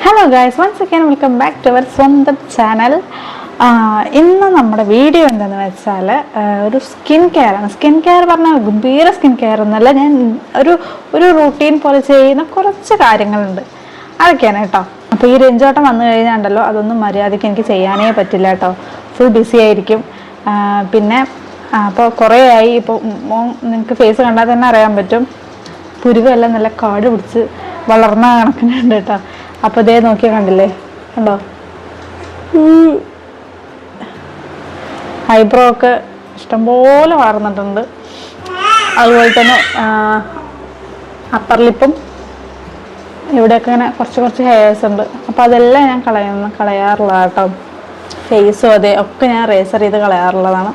Hello guys, once again welcome back to our സ്വന്തം channel. ഇന്ന് നമ്മുടെ വീഡിയോ എന്താണെന്ന് വെച്ചാൽ ഒരു സ്കിൻ കെയർ ആണ്. സ്കിൻ കെയർ പറഞ്ഞാൽ ഗംഭീര സ്കിൻ കെയർ എന്നല്ല, ഞാൻ ഒരു റൂട്ടീൻ പോലെ ചെയ്യുന്ന കുറച്ച് കാര്യങ്ങളുണ്ട്, അതൊക്കെയാണ് കേട്ടോ. അപ്പോൾ ഈ രഞ്ജോട്ടം വന്നു കഴിഞ്ഞാണ്ടല്ലോ അതൊന്നും മര്യാദയ്ക്ക് എനിക്ക് ചെയ്യാനേ പറ്റില്ല കേട്ടോ. ഫുൾ ബിസി ആയിരിക്കും. പിന്നെ അപ്പോൾ കുറേ ആയി. ഇപ്പോൾ നിങ്ങൾക്ക് ഫേസ് കണ്ടാൽ തന്നെ അറിയാൻ പറ്റും, പുരുവെല്ലാം നല്ല കാട് പിടിച്ച് വളർന്ന കണക്കിനുണ്ട് കേട്ടോ. അപ്പോൾ ഇതേ നോക്കിയാൽ കണ്ടില്ലേ, കണ്ടോ? ഐബ്രോ ഒക്കെ ഇഷ്ടംപോലെ വളർന്നിട്ടുണ്ട്. അതുപോലെ തന്നെ അപ്പർ ലിപ്പും ഇവിടെയൊക്കെ ഇങ്ങനെ കുറച്ച് ഹെയർസ് ഉണ്ട്. അപ്പോൾ അതെല്ലാം ഞാൻ കളയാറുള്ളതാണ് കേട്ടോ. ഫേസും അതെ ഒക്കെ ഞാൻ റേസർ ചെയ്ത് കളയാറുള്ളതാണ്.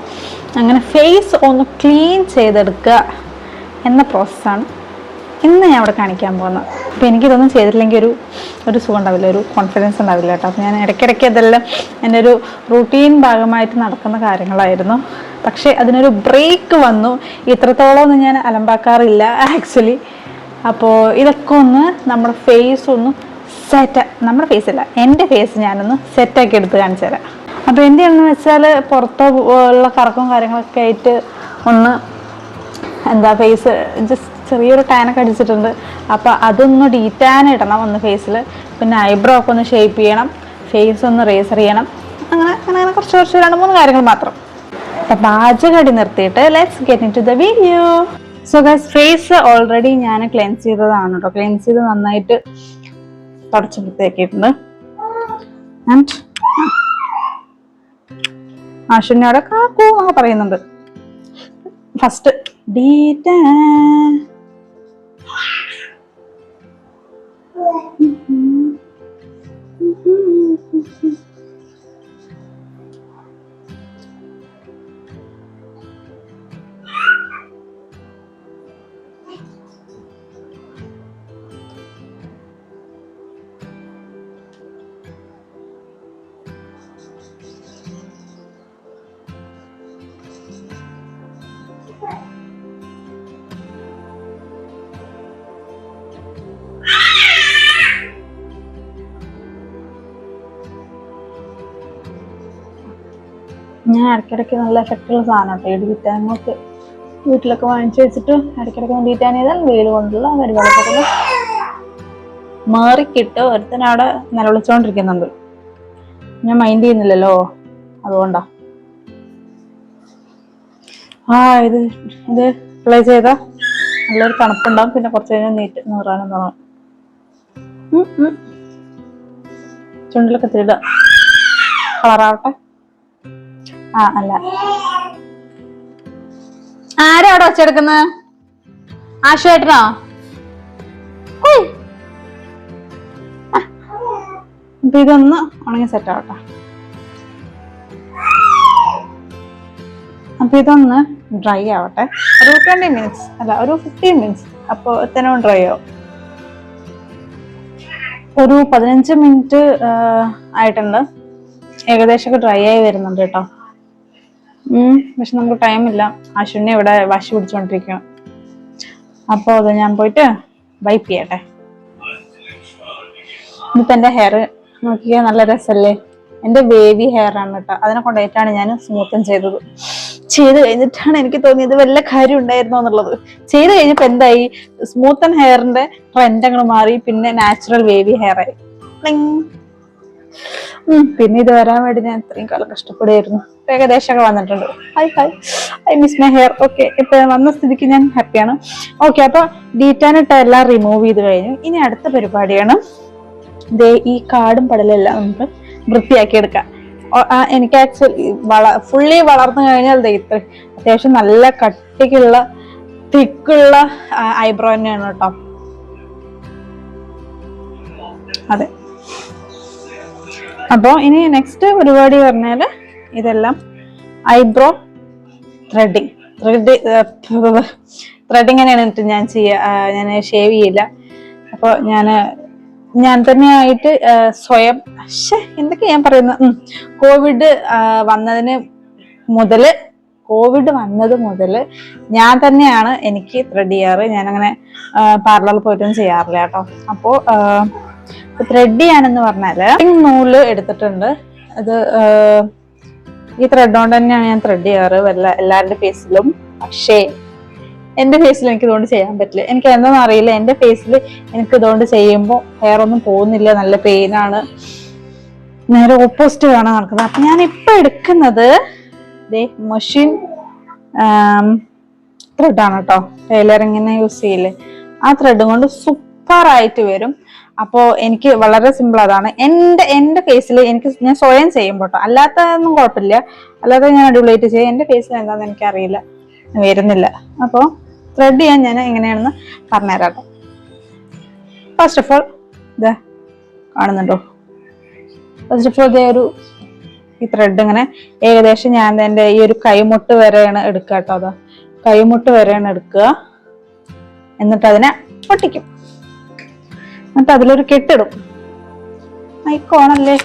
അങ്ങനെ ഫേസ് ഒന്ന് ക്ലീൻ ചെയ്തെടുക്കുക എന്ന പ്രോസസ്സാണ് ഇന്ന് ഞാൻ അവിടെ കാണിക്കാൻ പോകുന്നത്. അപ്പോൾ എനിക്കിതൊന്നും ചെയ്തിട്ടില്ലെങ്കിൽ ഒരു സുഖം ഉണ്ടാവില്ല, ഒരു കോൺഫിഡൻസ് ഉണ്ടാവില്ല കേട്ടോ. അപ്പോൾ ഞാൻ ഇടയ്ക്കിടയ്ക്ക് അതെല്ലാം എൻ്റെ ഒരു റൂട്ടീൻ ഭാഗമായിട്ട് നടക്കുന്ന കാര്യങ്ങളായിരുന്നു. പക്ഷേ അതിനൊരു ബ്രേക്ക് വന്നു. ഇത്രത്തോളം ഒന്നും ഞാൻ അലമ്പാക്കാറില്ല ആക്ച്വലി. അപ്പോൾ ഇതൊക്കെ ഒന്ന് നമ്മുടെ ഫേസ് ഒന്ന് നമ്മുടെ ഫേസ് അല്ല, എൻ്റെ ഫേസ് ഞാനൊന്ന് സെറ്റാക്കി എടുത്ത് കാണിച്ചു തരാം. അപ്പോൾ എന്തെയാണെന്ന് വെച്ചാൽ പുറത്തോ ഉള്ള കറക്കവും കാര്യങ്ങളൊക്കെ ആയിട്ട് ഒന്ന് ഫേസ് ജസ്റ്റ് ചെറിയൊരു ടാനൊക്കെ അടിച്ചിട്ടുണ്ട്. അപ്പോൾ അതൊന്ന് ഡീറ്റാൻ ഇടണം ഒന്ന് ഫേസിൽ. പിന്നെ ഐബ്രോ ഒക്കെ ഒന്ന് ഷേപ്പ് ചെയ്യണം, ഫേസ് ഒന്ന് റേസർ ചെയ്യണം. അങ്ങനെ കുറച്ച് 2-3 കാര്യങ്ങൾ മാത്രം. അപ്പോൾ പാചകടി നിർത്തിയിട്ട് let's get into the video. So guys, face already ഞാൻ ക്ലെൻസ് ചെയ്തതാണ് കേട്ടോ. ക്ലെൻസ് ചെയ്ത് നന്നായിട്ട് തുടച്ച് വൃത്തിയാക്കിയിട്ടുണ്ട്. ആൻഡ് ആശുവിനോടെ കാക്കൂ എന്നൊക്കെ പറയുന്നുണ്ട്. First de-tan. ഞാൻ ഇടയ്ക്കിടയ്ക്ക് നല്ല എഫക്റ്റുള്ള സാധനം കേട്ടോ. ഈ ഡീറ്റാനൊക്കെ വീട്ടിലൊക്കെ വാങ്ങിച്ചു വെച്ചിട്ട് ഇടയ്ക്കിടയ്ക്ക് ഡീറ്റാൻ ചെയ്താൽ വെയിൽ കൊണ്ടുള്ള പരിപാടികളൊക്കെ മാറിക്കിട്ട് ഒരുത്തനവിടെ നിലവിളിച്ചോണ്ടിരിക്കുന്നുണ്ട്. ഞാൻ മൈൻഡ് ചെയ്യുന്നില്ലല്ലോ, അതുകൊണ്ടാ. ഇത് അപ്ലൈ ചെയ്താൽ നല്ലൊരു തണുപ്പുണ്ടാവും. പിന്നെ കുറച്ച് കഴിഞ്ഞാൽ നീറാനും തോന്നും. ചുണ്ടിലൊക്കെ തിരിടുക, കളറാവട്ടെ. അല്ല, ആരാ അവിടെ വെച്ചെടുക്കുന്നത്? ആശുവേട്ടനോ? അപ്പൊ ഇതൊന്ന് ഉണങ്ങി സെറ്റ് ആവട്ടെ. അപ്പൊ ഇതൊന്ന് ഡ്രൈ ആവട്ടെ. ഒരു 20 മിനിറ്റ്സ് അല്ല, ഒരു 15 മിനിറ്റ്സ്. അപ്പൊ എത്തനോ ഡ്രൈ ആവും. ഒരു 15 മിനിറ്റ് ആയിട്ടുണ്ട്. ഏകദേശമൊക്കെ ഡ്രൈ ആയി വരുന്നുണ്ട് കേട്ടോ. പക്ഷെ നമുക്ക് ടൈമില്ല. ആശുവിനെ ഇവിടെ വാശി പിടിച്ചോണ്ടിരിക്കണം. അപ്പൊ അത് ഞാൻ പോയിട്ട് വൈപ്പ് ചെയ്യട്ടെ. ഇന്നിപ്പോ എന്റെ ഹെയർ നോക്കിയാൽ നല്ല രസമല്ലേ? എന്റെ വേവി ഹെയർ ആണ് കേട്ടോ. അതിനെ കൊണ്ടായിട്ടാണ് ഞാൻ സ്മൂത്തൻ ചെയ്തത്. ചെയ്ത് കഴിഞ്ഞിട്ടാണ് എനിക്ക് തോന്നിയത് വല്ല കാര്യം ഉണ്ടായിരുന്നോ എന്നുള്ളത്. ചെയ്ത് കഴിഞ്ഞപ്പോ എന്തായി, സ്മൂത്തൻ ഹെയറിന്റെ ട്രെൻഡ് അങ്ങോട്ട് മാറി. പിന്നെ നാച്ചുറൽ വേവി ഹെയർ ആയി. പിന്നെ ഇത് വരാൻ വേണ്ടി ഞാൻ ഇത്രയും കാലം കഷ്ടപ്പെടുകയായിരുന്നു. ഏകദേശമൊക്കെ വന്നിട്ടുണ്ട്. I miss my hair. Okay, ഇപ്പൊ വന്ന സ്ഥിതിക്ക് ഞാൻ ഹാപ്പിയാണ്. ഓക്കെ, അപ്പൊ ഡീറ്റാനിട്ട എല്ലാം റിമൂവ് ചെയ്ത് കഴിഞ്ഞു. ഇനി അടുത്ത പരിപാടിയാണ് ഈ കാടും പടലെല്ലാം നമുക്ക് വൃത്തിയാക്കി എടുക്കാം. എനിക്ക് ആക്ച്വലി ഫുള്ളി വളർന്നു കഴിഞ്ഞാൽ ഇത്ര അത്യാവശ്യം നല്ല കട്ടിക്കുള്ള തിക്കുള്ള ഐബ്രോ തന്നെയാണ് കേട്ടോ. അതെ. അപ്പോൾ ഇനി നെക്സ്റ്റ് പരിപാടി പറഞ്ഞാല് ഇതെല്ലാം ഐബ്രോ ത്രെഡിങ് തന്നെയാണ് ഞാൻ ഞാൻ ഷേവ് ചെയ്യില്ല. അപ്പോൾ ഞാൻ തന്നെയായിട്ട് സ്വയം എന്തൊക്കെ ഞാൻ പറയുന്നത്, കോവിഡ് വന്നത് മുതൽ ഞാൻ തന്നെയാണ് എനിക്ക് ത്രെഡ് ചെയ്യാറ്. ഞാനങ്ങനെ പാർലറിൽ പോയിട്ടൊന്നും ചെയ്യാറില്ല കേട്ടോ. അപ്പോൾ ത്രെഡ് ചെയ്യാനെന്ന് പറഞ്ഞാല് നൂല് എടുത്തിട്ടുണ്ട്. അത് ഈ ത്രെഡ് കൊണ്ട് തന്നെയാണ് ഞാൻ ത്രെഡ് ചെയ്യാറ് എല്ലാവരുടെ ഫേസിലും. പക്ഷേ എന്റെ ഫേസിൽ എനിക്ക് ഇതുകൊണ്ട് ചെയ്യാൻ പറ്റില്ല. എനിക്ക് എന്താണെന്ന് അറിയില്ല, എന്റെ ഫേസിൽ എനിക്ക് ഇതുകൊണ്ട് ചെയ്യുമ്പോൾ ഹെയർ ഒന്നും പോകുന്നില്ല, നല്ല പെയിനാണ്. നേരെ ഓപ്പോസിറ്റ് കാണാൻ നടക്കുന്നത്. അപ്പൊ ഞാൻ ഇപ്പൊ എടുക്കുന്നത് മെഷീൻ ത്രെഡാണ് കേട്ടോ. ടൈലറിങ്ങിനെ യൂസ് ചെയ്യില്ലേ, ആ ത്രെഡ് കൊണ്ട് സൂപ്പർ ആയിട്ട് വരും. അപ്പോ എനിക്ക് വളരെ സിമ്പിൾ അതാണ്. എന്റെ ഫേസിൽ ഞാൻ സ്വയം ചെയ്യുമ്പോൾ കേട്ടോ, അല്ലാത്തൊന്നും കുഴപ്പമില്ല, അല്ലാതെ ഞാൻ അടിപൊളിയായിട്ട് ചെയ്യും. എന്റെ ഫേസിൽ എന്താണെന്ന് എനിക്കറിയില്ല, വരുന്നില്ല. അപ്പോൾ ത്രെഡ് ചെയ്യാൻ ഞാൻ എങ്ങനെയാണെന്ന് പറഞ്ഞുതരാം കേട്ടോ. ഫസ്റ്റ് ഓഫ് ഓൾ ഇതാ കാണുന്നുണ്ടോ, ഫസ്റ്റ് ഓഫ് ഓൾ ഈ ത്രെഡ് ഇങ്ങനെ ഏകദേശം ഞാൻ എൻ്റെ ഈ ഒരു കൈമുട്ട് വരെയാണ് എടുക്കുക കേട്ടോ. അതാ കൈമുട്ട് വരെയാണ് എടുക്കുക. എന്നിട്ട് അതിനെ പൊട്ടിക്കും. എന്നിട്ട് അതിലൊരു കെട്ടിടും. ഐക്കോണല്ലേ,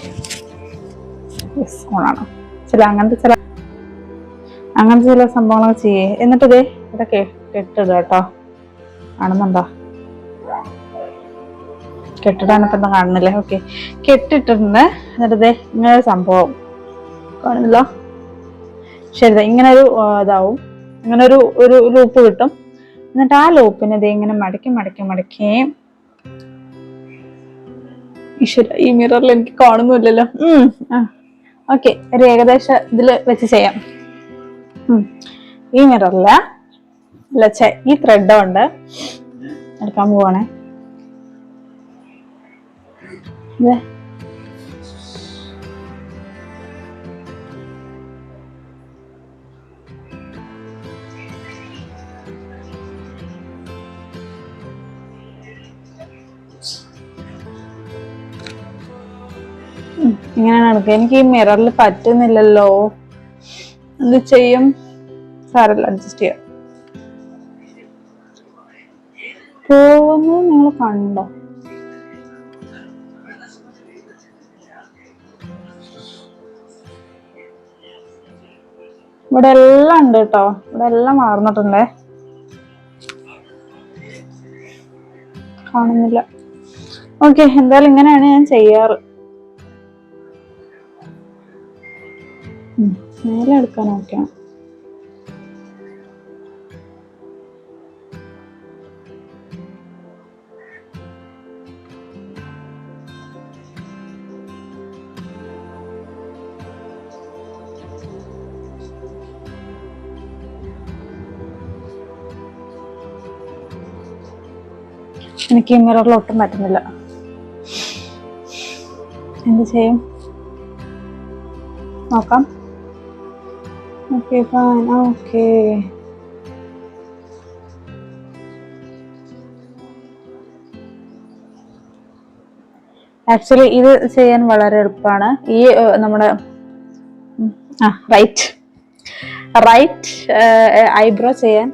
യെസ് ഓണാണ്. അങ്ങനത്തെ ചില സംഭവങ്ങൾ ചെയ്യേ. എന്നിട്ട് ഇതൊക്കെ കെട്ടിടുക കേട്ടോ. കാണുന്നുണ്ടോ? കെട്ടിടാണ് ഇപ്പൊ എന്താ കാണുന്നില്ലേ? ഓക്കെ, കെട്ടിട്ടുണ്ട്. എന്നിട്ട് ഇങ്ങനെ സംഭവം കാണുന്നില്ല? ശരി, ഇങ്ങനെ ഒരു ഇതാവും, ഇങ്ങനെ ഒരു ലൂപ്പ് കിട്ടും. എന്നിട്ട് ആ ലൂപ്പിനെ ഇങ്ങനെ മടക്കി ഈ മിററിൽ എനിക്ക് കാണുന്നില്ലല്ലോ. ഓക്കെ, ഒരു ഏകദേശം ഇതില് വെച്ച് ചെയ്യാം. ഈ മിററില് ഈ ത്രെഡ് കൊണ്ട് എടുക്കാൻ പോവാണേ. ഇങ്ങനെയാണ് എടുക്കുക. എനിക്ക് ഈ മിററിൽ പറ്റുന്നില്ലല്ലോ, എന്ത് ചെയ്യും? സാരല്ല, അഡ്ജസ്റ്റ് ചെയ്യാം. പോകുന്നത് നിങ്ങൾ കണ്ടോ? ഇവിടെ എല്ലാം ഉണ്ട് കേട്ടോ, ഇവിടെ എല്ലാം മാറുന്നിട്ടുണ്ടേ. കാണുന്നില്ല. ഓക്കെ, എന്തായാലും ഇങ്ങനെയാണ് ഞാൻ ചെയ്യാറ്. മേലെ എടുക്കാൻ ഓക്കെയാണ്. എനിക്ക് ഈ മിററിൽ ഒട്ടും പറ്റുന്നില്ല. എന്ത് ചെയ്യും നോക്കാം. Okay fine. ഓക്കെ, ആക്ച്വലി ഇത് ചെയ്യാൻ വളരെ എളുപ്പമാണ്. ഈ നമ്മുടെ റൈറ്റ് ഐബ്രോ ചെയ്യാൻ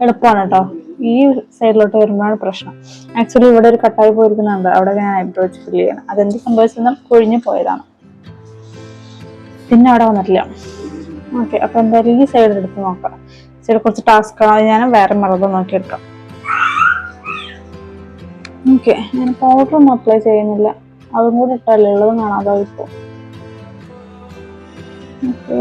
എളുപ്പമാണ് കേട്ടോ. ഈ സൈഡിലോട്ട് വരുമ്പോഴാണ് പ്രശ്നം. ആക്ച്വലി ഇവിടെ ഒരു കട്ടായി പോയിരിക്കുന്നുണ്ട്, അവിടെ ഞാൻ ഐബ്രോ വെച്ച് ഫില്ല് ചെയ്യണം. അതെന്ത് സംഭവിച്ചെന്ന് കൊഴിഞ്ഞു പോയതാണ്, പിന്നെ അവിടെ വന്നിട്ടില്ല. ഓക്കെ, അപ്പൊ എന്തായാലും ഈ സൈഡ് എടുത്ത് നോക്കാം. സൈഡ് കുറച്ച് ടാസ്ക് ആണ്, ഞാൻ വേറെ മറന്ന് നോക്കിയെടുക്കാം. ഓക്കെ, ഞാൻ പൗഡർ ഒന്നും അപ്ലൈ ചെയ്യുന്നില്ല, അതും കൂടി ഇട്ടല്ലേ ഉള്ളതും കാണാതെ ഇപ്പോ. ഓക്കെ,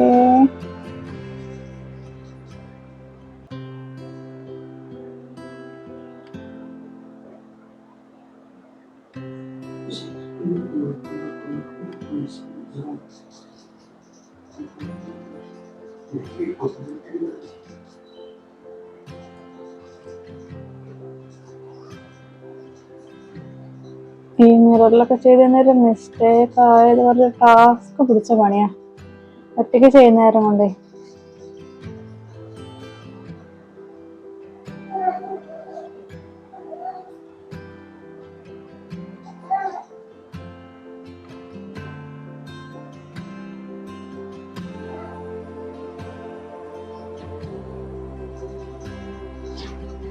ഈ മിററിലൊക്കെ ചെയ്ത് തന്നൊരു മിസ്റ്റേക്ക് ആയത് പറഞ്ഞ ടാസ്ക് പിടിച്ച പണിയാ, ഒറ്റയ്ക്ക് ചെയ്യുന്ന നേരം കൊണ്ടേ.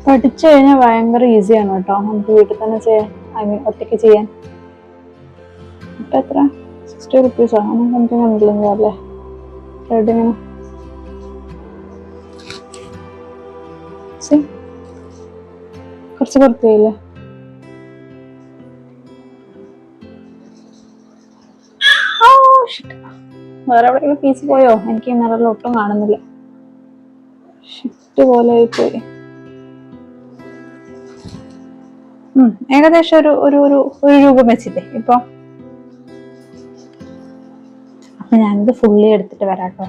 പഠിച്ചു കഴിഞ്ഞാൽ ഭയങ്കര ഈസിയാണ് കേട്ടോ, നമുക്ക് വീട്ടിൽ തന്നെ ചെയ്യാൻ, ഒറ്റയ്ക്ക് ചെയ്യാൻ. ഇപ്പം എത്ര 60 റുപ്പീസോ അങ്ങനെ സംതിങ് ഉണ്ടല്ലോ അല്ലേ ത്രെഡിങ്ങിന്. കുറച്ച് കൊടുത്തില്ലേ? വേറെ എവിടെയെങ്കിലും പീസ് പോയോ? എനിക്ക് ഈ മിററിൽ ഒട്ടും കാണുന്നില്ല. ഷിഫ്റ്റ് പോലെ ആയിപ്പോയി. ഏകദേശം ഒരു രൂപം വെച്ചില്ലേ ഇപ്പൊ. അപ്പൊ ഞാനിത് ഫുള്ളി എടുത്തിട്ട് വരാട്ടോ.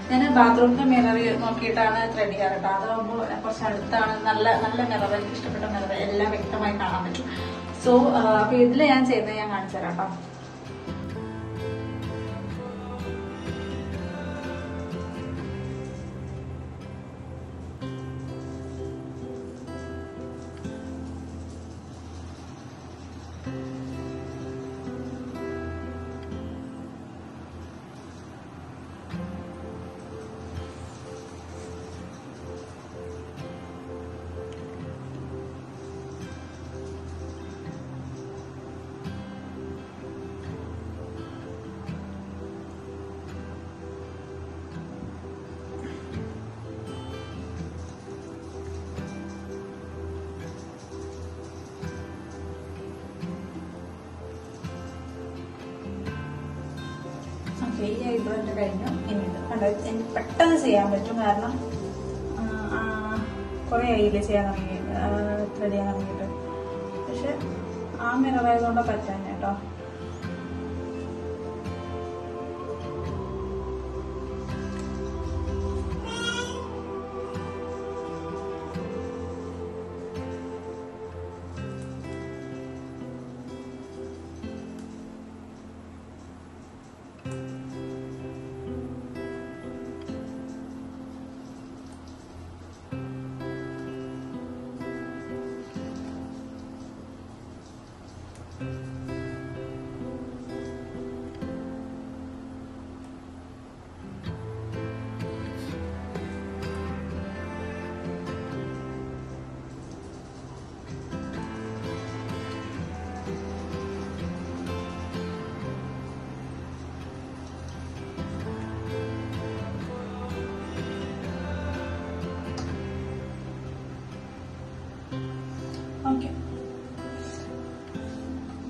ഞാൻ ബാത്റൂമിന്റെ മിറർ നോക്കിയിട്ടാണ് ത്രെഡ് ചെയ്യാറ് കേട്ടോ. അതാകുമ്പോൾ കുറച്ച് അടുത്താണ്. നല്ല നല്ല മിറർ, എനിക്ക് ഇഷ്ടപ്പെട്ട മിറർ, എല്ലാം വ്യക്തമായി കാണാൻ പറ്റും. സോ അപ്പൊ ഇതിൽ ഞാൻ ചെയ്യുന്നത് ഞാൻ കാണിച്ചു തരാം കേട്ടോ. ഈ ഐബ്രോ എൻ്റെ കഴിഞ്ഞു. ഇനി എനിക്ക് പെട്ടെന്ന് ചെയ്യാൻ പറ്റും, കാരണം കുറേ ആയില്ലേ ചെയ്യാൻ തുടങ്ങി, ത്രെഡ് ചെയ്യാൻ തുടങ്ങിയിട്ട്. പക്ഷെ ആ മിററായതുകൊണ്ട് പറ്റാൻ കേട്ടോ. ഓക്കെ,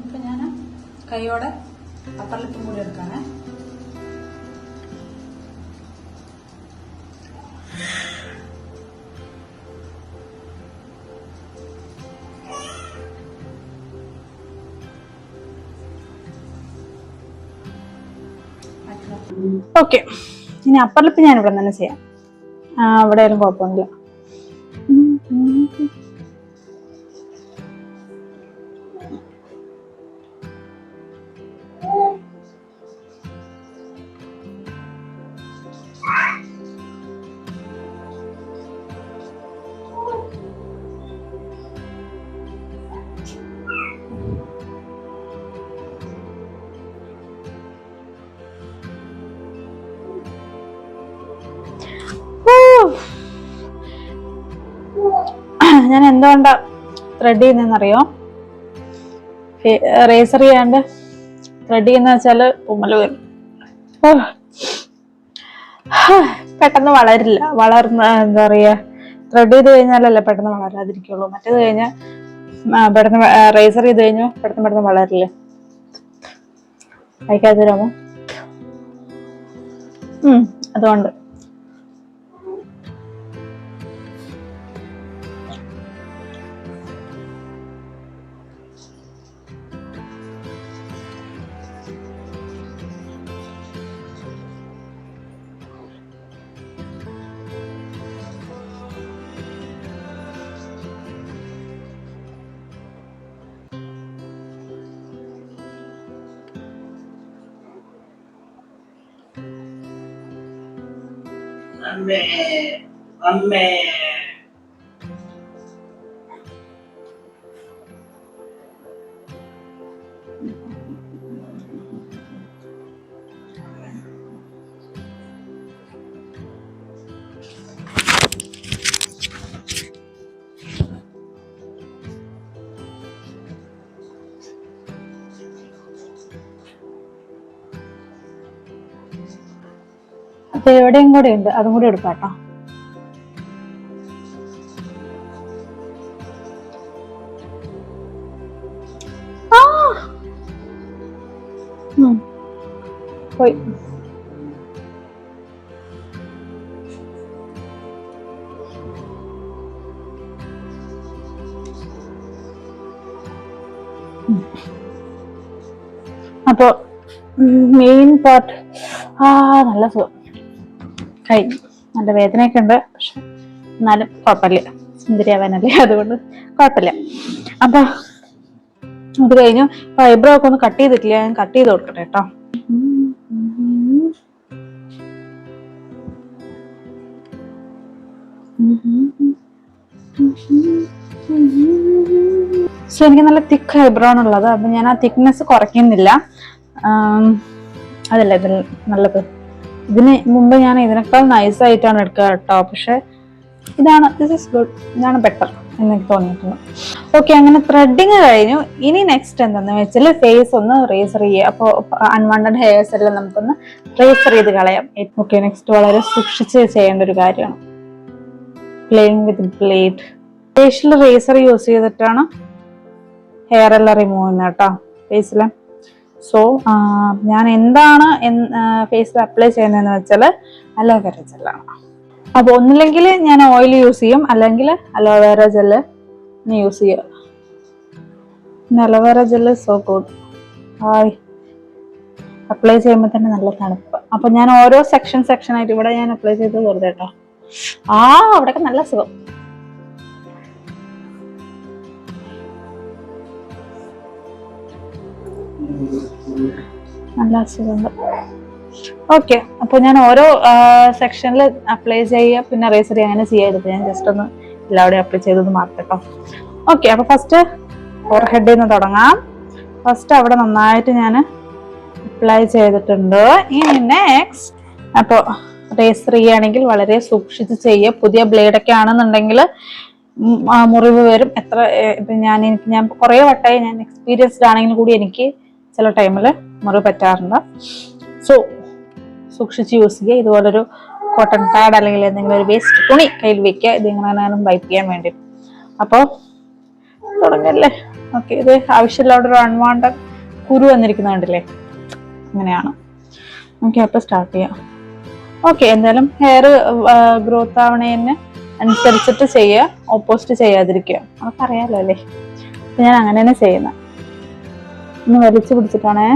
ഇപ്പൊ ഞാൻ കൈയോടെ അപ്പർ ലിപ്പും കൂടി എടുക്കാനേ. ഓക്കെ, ഇനി അപ്പർ ലിപ്പ് ഞാൻ ഇവിടെ തന്നെ ചെയ്യാം. അവിടെ ആയാലും കുഴപ്പമൊന്നുമില്ല. ഞാൻ എന്തുകൊണ്ടാ ത്രെഡ് ചെയ്യുന്നറിയോ? റേസർ ചെയ്യാണ്ട് ത്രെഡ് ചെയ്യുന്ന വെച്ചാല് തുമ്മല് വരും. പെട്ടെന്ന് വളരില്ല. എന്താ പറയാ, ത്രെഡ് ചെയ്ത് കഴിഞ്ഞാലല്ലേ പെട്ടെന്ന് വളരാതിരിക്കുള്ളൂ. മറ്റേത് കഴിഞ്ഞാൽ പെട്ടെന്ന് റേസർ ചെയ്ത് കഴിഞ്ഞാൽ പെട്ടെന്ന് വളരില്ലേ. കഴിക്കാതെ തരാമോ? അതുകൊണ്ട് അമ്മേ അമ്മേ അപ്പൊ എവിടെയും കൂടെ ഉണ്ട്, അതും കൂടി എടുക്കാട്ടോ. പോയി. അപ്പൊ മെയിൻ പാർട്ട് നല്ല സുഖം കഴിഞ്ഞു. നല്ല വേദനയൊക്കെ ഉണ്ട്, പക്ഷെ എന്നാലും കുഴപ്പമില്ല, സുന്ദരിയാവാനല്ലേ, അതുകൊണ്ട് കുഴപ്പമില്ല. അപ്പൊ അത് കഴിഞ്ഞു. ഐബ്രോ ഒക്കെ ഒന്ന് കട്ട് ചെയ്തിട്ടില്ല, ഞാൻ കട്ട് ചെയ്ത് കൊടുക്കട്ടെ കേട്ടോ. സോ എനിക്ക് നല്ല തിക്ക് ഐബ്രോ ആണുള്ളത്, അപ്പൊ ഞാൻ ആ തിക്നെസ് കുറയ്ക്കുന്നില്ല. അതല്ല ഇതിൽ നല്ലത്. ഇതിന് മുമ്പ് ഞാൻ ഇതിനേക്കാൾ നൈസ് ആയിട്ടാണ് എടുക്കുക കേട്ടോ, പക്ഷെ ദിസ് ഇസ് ഗുഡ്, ഇതാണ് ബെറ്റർ എന്നെനിക്ക് തോന്നിയിട്ടുണ്ട്. ഓക്കെ, അങ്ങനെ ത്രെഡിങ് കഴിഞ്ഞു. ഇനി നെക്സ്റ്റ് എന്താന്ന് വെച്ചാൽ ഫേസ് ഒന്ന് റേസർ ചെയ്യുക. അപ്പോൾ അൺവാണ്ടഡ് ഹെയർസ് എല്ലാം നമുക്കൊന്ന് റേസർ ചെയ്ത് കളയാം. ഓക്കെ, നെക്സ്റ്റ് വളരെ സൂക്ഷിച്ച് ചെയ്യേണ്ട ഒരു കാര്യമാണ് playing with blade. Facial razor use ചെയ്തിട്ടാണ് ഹെയർ എല്ലാം റിമൂവ് ചെയ്യുന്നത് കേട്ടോ ഫേസിൽ. സോ ഞാൻ എന്താണ് ഫേസിൽ അപ്ലൈ ചെയ്യുന്നതെന്ന് വെച്ചാൽ അലോവേറ ജെല്ലാണ്. അപ്പോൾ ഒന്നില്ലെങ്കിൽ ഞാൻ ഓയിൽ യൂസ് ചെയ്യും, അല്ലെങ്കിൽ അലോവേറ ജെല്ല് യൂസ് ചെയ്യുക. Aloe vera gel so good. Apply ചെയ്യുമ്പോൾ തന്നെ നല്ല തണുപ്പ്. അപ്പൊ ഞാൻ ഓരോ സെക്ഷൻ ആയിട്ട് ഇവിടെ ഞാൻ അപ്ലൈ ചെയ്ത് വെറുതെ കേട്ടോ. അവിടെയൊക്കെ നല്ല സുഖം. നല്ല അസുഖമുണ്ട്. ഓക്കെ, അപ്പൊ ഞാൻ ഓരോ സെക്ഷനിൽ അപ്ലൈ ചെയ്യുക, പിന്നെ റേസർ ചെയ്യുക, അങ്ങനെ ചെയ്യാതിരിക്കും. ഞാൻ ജസ്റ്റ് ഒന്ന് എല്ലാവരുടെയും അപ്ലൈ ചെയ്തത് മാത്രം കേട്ടോ. ഓക്കെ, അപ്പൊ ഫസ്റ്റ് ഫോർഹെഡിൽ നിന്ന് തുടങ്ങാം. ഫസ്റ്റ് അവിടെ നന്നായിട്ട് ഞാൻ അപ്ലൈ ചെയ്തിട്ടുണ്ട്. ഇനി നെക്സ്റ്റ് അപ്പോൾ റേസർ ചെയ്യുകയാണെങ്കിൽ വളരെ സൂക്ഷിച്ച് ചെയ്യുക. പുതിയ ബ്ലേഡൊക്കെ ആണെന്നുണ്ടെങ്കിൽ മുറിവ് വരും. ഞാൻ കുറേ വട്ടമായി, ഞാൻ എക്സ്പീരിയൻസ്ഡ് ആണെങ്കിൽ കൂടി എനിക്ക് ചില ടൈമിൽ മുറിവ് പറ്റാറുണ്ട്. സോ സൂക്ഷിച്ച് യൂസ് ചെയ്യുക. ഇതുപോലൊരു കോട്ടൺ പാഡ് അല്ലെങ്കിൽ എന്തെങ്കിലും ഒരു വേസ്റ്റ് തുണി കയ്യിൽ വെക്കുക, ഇത് എങ്ങനെയാണെങ്കിലും വൈപ്പ് ചെയ്യാൻ വേണ്ടി. അപ്പോൾ തുടങ്ങല്ലേ. ഓക്കെ, ഇത് ആവശ്യമില്ലാതെ ഒരു അൺവാണ്ടഡ് കുരു വന്നിരിക്കുന്ന കണ്ടില്ലേ, അങ്ങനെയാണ്. ഓക്കെ, അപ്പോൾ സ്റ്റാർട്ട് ചെയ്യാം. ഓക്കെ, എന്തായാലും ഹെയർ ഗ്രോത്ത് ആവണേന് അനുസരിച്ചിട്ട് ചെയ്യുക, ഓപ്പോസിറ്റ് ചെയ്യാതിരിക്കുക. നമുക്കറിയാലോ അല്ലേ. ഞാൻ അങ്ങനെ തന്നെ ചെയ്യുന്നത്. ഒന്ന് വലിച്ചു പിടിച്ചിട്ടാണേ.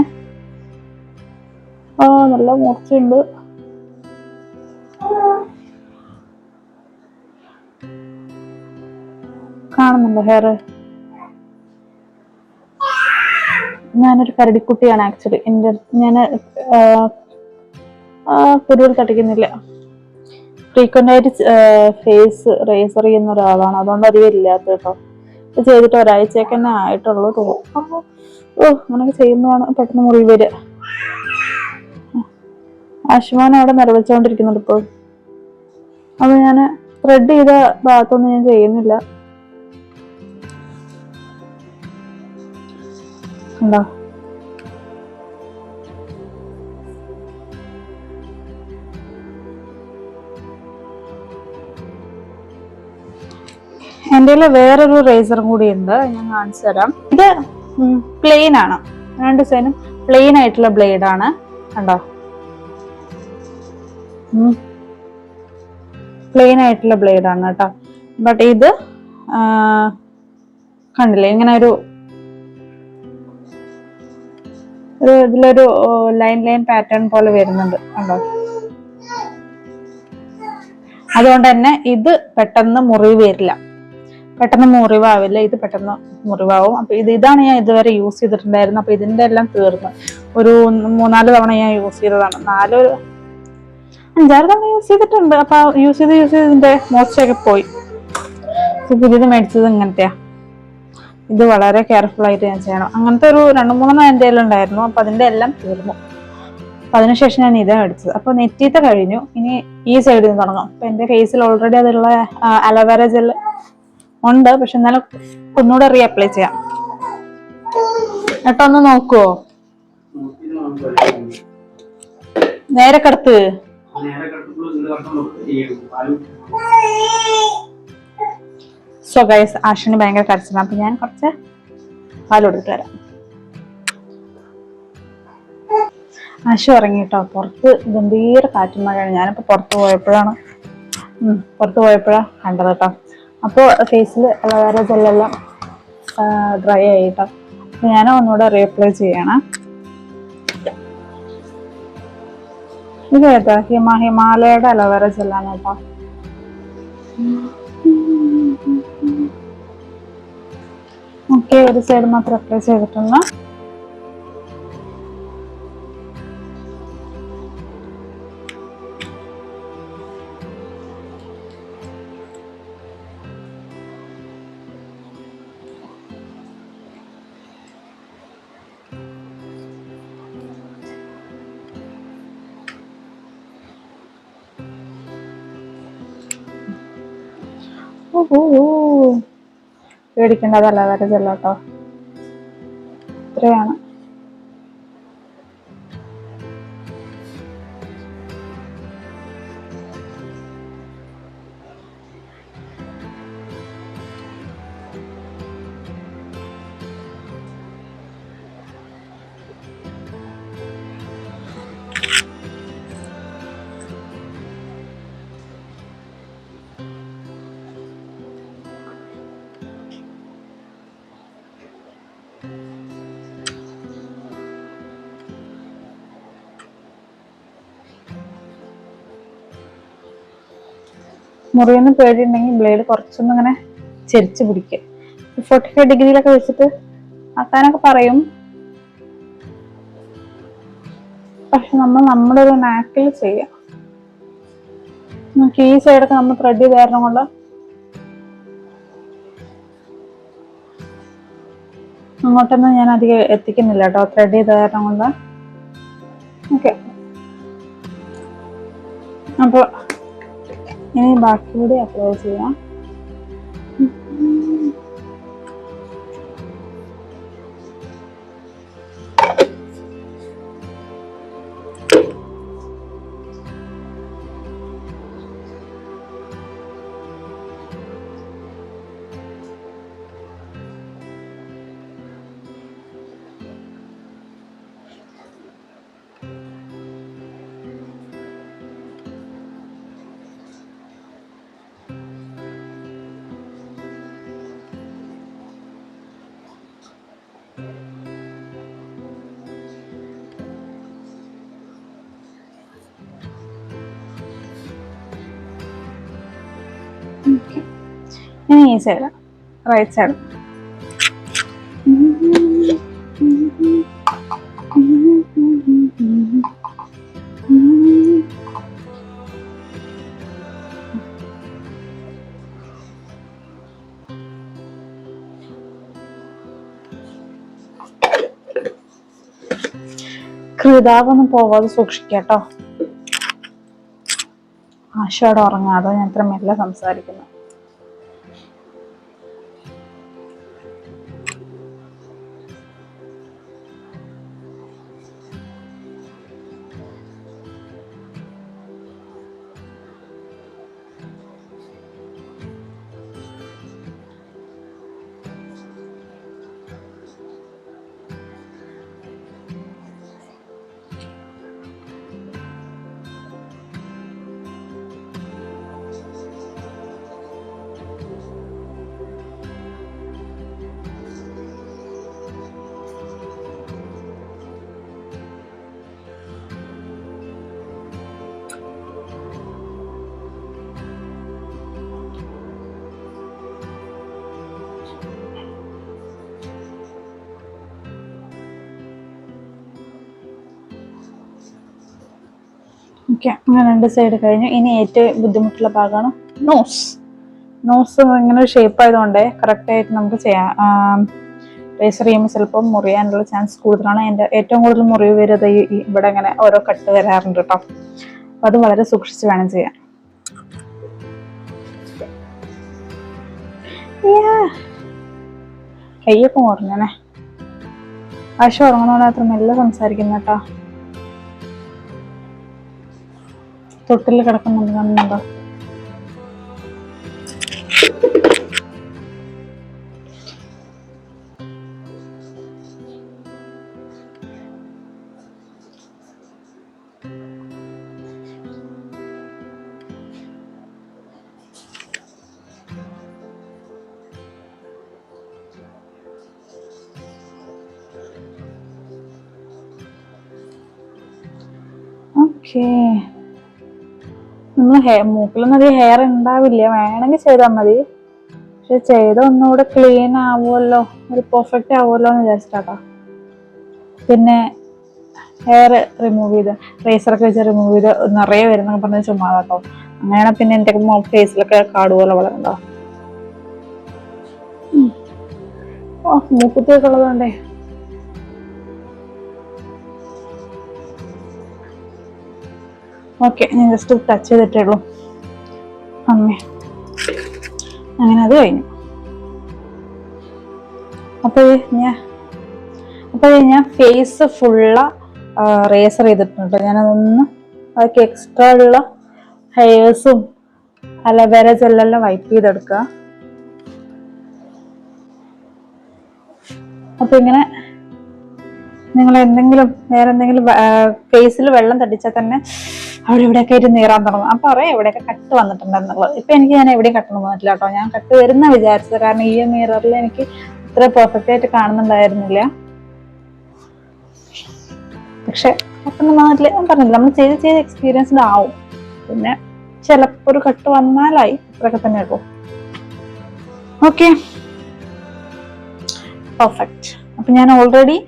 നല്ല മൂർച്ചയുണ്ട്. കാണുന്നുണ്ടോ ഹെയർ? ഞാനൊരു കരടിക്കുട്ടിയാണ് ആക്ച്വലി. ഞാൻ കുരുവിൽ തട്ടിക്കുന്നില്ല. ഫ്രീക്വന്റ് ആയിട്ട് ഫേസ് റേസർ ചെയ്യുന്ന ഒരാളാണ്, അതുകൊണ്ട് അധികം ഇല്ലാത്ത കേട്ടോ. ഇത് ചെയ്തിട്ട് ഒരാഴ്ചയൊക്കെ തന്നെ ആയിട്ടുള്ളൂ തോന്നും. അങ്ങനെയൊക്കെ ചെയ്യുന്നതാണ് പെട്ടെന്ന് മുറിവ് വരിക. ആശുമാനം അവിടെ നിറവെച്ചുകൊണ്ടിരിക്കുന്നുണ്ട് ഇപ്പോൾ. അത് ഞാൻ ത്രെഡ് ചെയ്ത ഭാഗത്തൊന്നും ഞാൻ ചെയ്യുന്നില്ല. ഉണ്ടോ? എൻ്റെ വേറൊരു റേസറും കൂടി ഉണ്ട്, ഞാൻ കാണിച്ചു തരാം. ഇത് പ്ലെയിൻ ആണ്, രണ്ട് സൈഡും പ്ലെയിൻ ആയിട്ടുള്ള ബ്ലേഡ് ആണ്. കണ്ടോ? പ്ലെയിൻ ആയിട്ടുള്ള ബ്ലേഡ് ആണ് കേട്ടോ. ബട്ട് ഇത് കണ്ടില്ലേ, ഇങ്ങനെ ഒരു ഇതിലൊരു ലൈൻ പാറ്റേൺ പോലെ വരുന്നുണ്ട്, കണ്ടോ? അതുകൊണ്ട് തന്നെ ഇത് പെട്ടെന്ന് മുറിവ് വരില്ല, പെട്ടെന്ന് മുറിവാവില്ല. ഇത് പെട്ടെന്ന് മുറിവാവും. അപ്പൊ ഇതാണ് ഞാൻ ഇതുവരെ യൂസ് ചെയ്തിട്ടുണ്ടായിരുന്നു. അപ്പൊ ഇതിന്റെ എല്ലാം തീർന്നു. ഒരു 3-4 തവണ ഞാൻ യൂസ് ചെയ്തതാണ്. 5-6 തവണ യൂസ് ചെയ്തിട്ടുണ്ട്. അപ്പൊ യൂസ് ചെയ്ത് ഇതിന്റെ മോസ്റ്റൊക്കെ പോയി. പുതിയത് മേടിച്ചത് ഇങ്ങനത്തെയാ. ഇത് വളരെ കെയർഫുൾ ആയിട്ട് ഞാൻ ചെയ്യണം. അങ്ങനത്തെ ഒരു 2-3 എൻ്റെ ഉണ്ടായിരുന്നു. അപ്പൊ അതിന്റെ എല്ലാം തീർന്നു. അപ്പൊ അതിനുശേഷം ഞാൻ ഇതാ മേടിച്ചത്. അപ്പൊ നെറ്റീത്തെ കഴിഞ്ഞു. ഇനി ഈ സൈഡിൽ നിന്ന് തുടങ്ങാം. അപ്പൊ എന്റെ ഫേസിൽ ഓൾറെഡി അതിലുള്ള അലോവേറ ജെൽ ഉണ്ട്, പക്ഷെ എന്നാലും ഒന്നുകൂടെ റീഅപ്ലൈ ചെയ്യാം. ഏട്ടാ ഒന്ന് നോക്കുവോ? നേരെ കിടത്ത്. സോ ഗൈസ്, ആഷിന് ഭയങ്കര കരച്ചിലാണ്. അപ്പൊ ഞാൻ കുറച്ച് പാൽ കൊടുത്തിട്ട് വരാം. ആശു ഉറങ്ങിട്ടോ. പുറത്ത് ഗംഭീര കാറ്റും മഴയാണ്. ഞാനിപ്പോൾ പുറത്ത് പോയപ്പോഴാണ് കണ്ടത് കേട്ടോ. അപ്പോൾ ഫേസിൽ അലോവേറ ജെല്ലെല്ലാം ഡ്രൈ ആയിട്ടോ. ഞാൻ ഒന്നുകൂടെ റീഅപ്ലൈ ചെയ്യണം. ഇത് കേട്ടോ ഹിമാലയയുടെ അലോവേറ ജെല്ലാണ് കേട്ടോ. ഓക്കെ, ഒരു സൈഡ് മാത്രം അപ്ലൈ ചെയ്തിട്ടുണ്ട്. പേടിക്കേണ്ടത് അലോവേറ ജെല്ലാട്ടോ. ഇത്രയാണ്. മുറിയൊന്നും പേടിയുണ്ടെങ്കിൽ ബ്ലേഡ് കുറച്ചൊന്നും ഇങ്ങനെ ചെരിച്ച് പിടിക്കുക. 45 ഡിഗ്രിയിലൊക്കെ വെച്ചിട്ട് ആക്കാനൊക്കെ പറയും. പക്ഷെ നമ്മുടെ ഒരു നാക്കിൽ ചെയ്യാം. നമുക്ക് ഈ സൈഡൊക്കെ നമ്മൾ ത്രെഡ് ചെയ്ത് കാരണം കൊണ്ട് അങ്ങോട്ടൊന്നും ഞാൻ അധികം എത്തിക്കുന്നില്ല കേട്ടോ, ത്രെഡ് ചെയ്ത കാരണം കൊണ്ട്. ഓക്കെ, അപ്പോൾ ഇനി ബാക്കി കൂടി അപ്ലൈ ചെയ്യാം. ഇനി ഈ സൈഡ്, റൈറ്റ് സൈഡ്. കൃതാവൊന്നും പോവാതെ സൂക്ഷിക്കാട്ടോ. ആശയോടെ ഉറങ്ങാതെ ഞാൻ ഇത്ര മെല്ലെ സംസാരിക്കുന്നു. ഓക്കെ, അങ്ങനെ 2 സൈഡ് കഴിഞ്ഞു. ഇനി ഏറ്റവും ബുദ്ധിമുട്ടുള്ള ഭാഗമാണ് നോസ് ഇങ്ങനെ ഒരു ഷേപ്പ് ആയതുകൊണ്ട് കറക്റ്റായിട്ട് നമുക്ക് ചെയ്യാം. റേസർ ചെയ്യുമ്പോൾ ചിലപ്പോൾ മുറിയാനുള്ള ചാൻസ് കൂടുതലാണ്. എൻ്റെ ഏറ്റവും കൂടുതൽ മുറിവ് വരുന്നത് ഇവിടെ ഇങ്ങനെ ഓരോ കട്ട് വരാറുണ്ട് കേട്ടോ. അപ്പം അത് വളരെ സൂക്ഷിച്ച് വേണം ചെയ്യാൻ. കയ്യൊക്കെ മുറിഞ്ഞനെ. ആശം ഉറങ്ങുന്നതുകൊണ്ട് അത്ര മെല്ലെ സംസാരിക്കുന്ന കേട്ടോ. തൊട്ടിൽ കിടക്കുന്നുണ്ട് കാണുന്നുണ്ടോ? ഓക്കേ, നമ്മൾ മൂക്കിലൊന്നും അധികം ഹെയർ ഉണ്ടാവില്ല, വേണമെങ്കിൽ ചെയ്താൽ മതി. പക്ഷെ ചെയ്ത ഒന്നുകൂടെ ക്ലീൻ ആവുമല്ലോ, ഒരു പെർഫെക്റ്റ് ആവുമല്ലോ എന്ന് വിചാരിച്ചിട്ടാട്ടോ. പിന്നെ ഹെയർ റിമൂവ് ചെയ്ത് റേസറൊക്കെ വെച്ച് റിമൂവ് ചെയ്ത് നിറയെ വരുന്നൊക്കെ പറഞ്ഞ് ചുമ്മാ കേട്ടോ. അങ്ങനെയാണ് പിന്നെ എൻ്റെ ഫേസിലൊക്കെ കാടുപോലെ വളരണ്ടോ. ഓ, മൂക്കുത്തിയൊക്കെ ഉള്ളതുകൊണ്ടേ ഓക്കെ, ഞാൻ ജസ്റ്റ് ടച്ച് ചെയ്തിട്ടേ ഉള്ളൂ അമ്മേ. അങ്ങനെ അത് കഴിഞ്ഞു. അപ്പോൾ ഞാൻ ഫേസ് ഫുള്ള് റേസർ ചെയ്തിട്ടുണ്ട്. ഞാനതൊന്ന് ബാക്കി എക്സ്ട്രാ ഉള്ള ഹെയർസും അലവേര ജെല്ലെല്ലാം വൈപ്പ് ചെയ്തെടുക്കുക. അപ്പൊ ഇങ്ങനെ നിങ്ങൾ വേറെ എന്തെങ്കിലും ഫേസിൽ വെള്ളം തട്ടിച്ചാൽ തന്നെ അവിടെ ഇവിടെയൊക്കെ ആയിട്ട് നീറാൻ തുടങ്ങും. അപ്പൊ അറിയാം എവിടെയൊക്കെ കട്ട് വന്നിട്ടുണ്ടെന്നുള്ളത്. ഇപ്പൊ ഞാൻ എവിടെയും കട്ടൊന്നും വന്നിട്ടില്ല കേട്ടോ. ഞാൻ കട്ട് വരുന്ന വിചാരിച്ചത്, കാരണം ഈ മിററിൽ എനിക്ക് ഇത്ര പെർഫെക്റ്റ് ആയിട്ട് കാണുന്നുണ്ടായിരുന്നില്ല. പക്ഷെ കട്ടൊന്നും വന്നിട്ടില്ല. ഞാൻ പറഞ്ഞില്ല, നമ്മൾ ചെയ്ത് എക്സ്പീരിയൻസ്ഡ് ആവും. പിന്നെ ചിലപ്പോ ഒരു കട്ട് വന്നാലായി, ഇത്രയൊക്കെ തന്നെ ഉള്ളൂ. Okay, perfect. അപ്പൊ ഞാൻ ഓൾറെഡി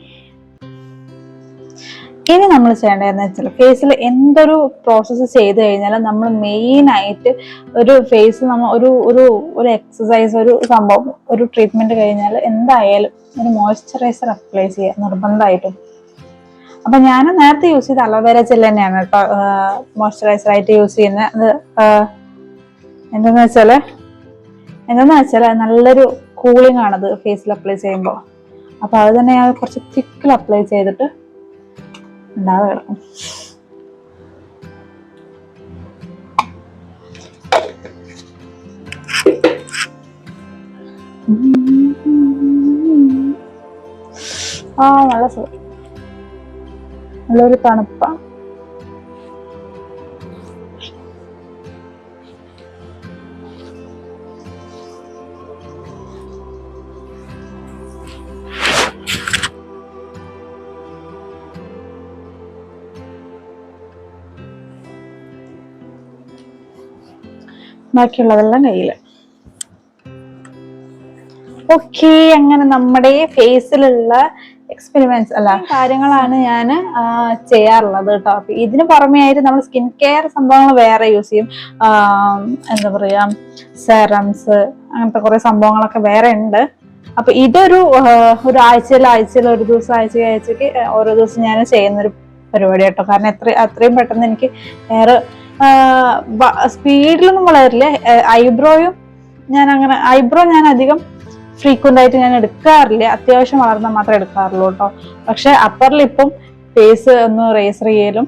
ഇനി നമ്മൾ ചെയ്യേണ്ടതെന്ന് വെച്ചാൽ ഫേസിൽ എന്തൊരു പ്രോസസ്സ് ചെയ്ത് കഴിഞ്ഞാലും നമ്മൾ മെയിൻ ആയിട്ട് ഒരു ഫേസ് നമ്മൾ ഒരു എക്സസൈസ്, ഒരു സംഭവം, ഒരു ട്രീറ്റ്മെന്റ് കഴിഞ്ഞാൽ എന്തായാലും ഒരു മോയ്സ്ചറൈസർ അപ്ലൈ ചെയ്യുക നിർബന്ധമായിട്ടും. അപ്പൊ ഞാൻ നേരത്തെ യൂസ് ചെയ്ത അലോവേര ജെൽ തന്നെയാണ് കേട്ടോ മോയ്സ്ചറൈസർ ആയിട്ട് യൂസ് ചെയ്യുന്നത്. അത് എന്താന്ന് വെച്ചാല് നല്ലൊരു കൂളിംഗ് ആണത് ഫേസിൽ അപ്ലൈ ചെയ്യുമ്പോൾ. അപ്പൊ അത് തന്നെ ഞാൻ കുറച്ച് തിക്കിൽ അപ്ലൈ ചെയ്തിട്ട് ഉണ്ടാവുക കിടക്കും. നല്ല സുഖം, നല്ലൊരു തണുപ്പാണ്. ബാക്കിയുള്ളതെല്ലാം കയ്യില്. ഓക്കെ, അങ്ങനെ നമ്മുടെ ഫേസിലുള്ള എക്സ്പെരിമെന്റ്സ് കാര്യങ്ങളാണ് ഞാൻ ചെയ്യാറുള്ളത് കേട്ടോ. അപ്പൊ ഇതിന് പുറമെ ആയിട്ട് നമ്മൾ സ്കിൻ കെയർ സംഭവങ്ങൾ വേറെ യൂസ് ചെയ്യും. എന്താ പറയാ, സെറംസ്, അങ്ങനത്തെ കുറെ സംഭവങ്ങളൊക്കെ വേറെ ഉണ്ട്. അപ്പൊ ഇതൊരു ആഴ്ചയിൽ ഒരു ദിവസം, ആഴ്ചക്ക് ഓരോ ദിവസം ഞാൻ ചെയ്യുന്നൊരു പരിപാടി കേട്ടോ. കാരണം അത്രയും പെട്ടെന്ന് എനിക്ക് ഹെയർ സ്പീഡിലൊന്നും വളരില്ല. ഐബ്രോ ഞാൻ അധികം ഫ്രീക്വന്റ് ആയിട്ട് ഞാൻ എടുക്കാറില്ല. അത്യാവശ്യം വളർന്നാൽ മാത്രമേ എടുക്കാറുള്ളൂ കേട്ടോ. പക്ഷെ അപ്പർ ലിപ്പും ഫേസ് ഒന്ന് റേസർ ചെയ്യലും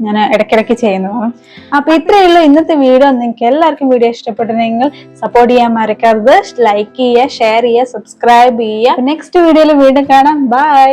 ഞാൻ ഇടയ്ക്കിടയ്ക്ക് ചെയ്യുന്നതാണ്. അപ്പൊ ഇത്രയേ ഉള്ളൂ ഇന്നത്തെ വീഡിയോ. നിങ്ങൾക്ക് എല്ലാവർക്കും വീഡിയോ ഇഷ്ടപ്പെട്ടിട്ടുണ്ടെങ്കിൽ സപ്പോർട്ട് ചെയ്യാൻ മറക്കരുത്. ലൈക്ക് ചെയ്യുക, ഷെയർ ചെയ്യുക, സബ്സ്ക്രൈബ് ചെയ്യുക. നെക്സ്റ്റ് വീഡിയോയിൽ വീണ്ടും കാണാം. ബൈ.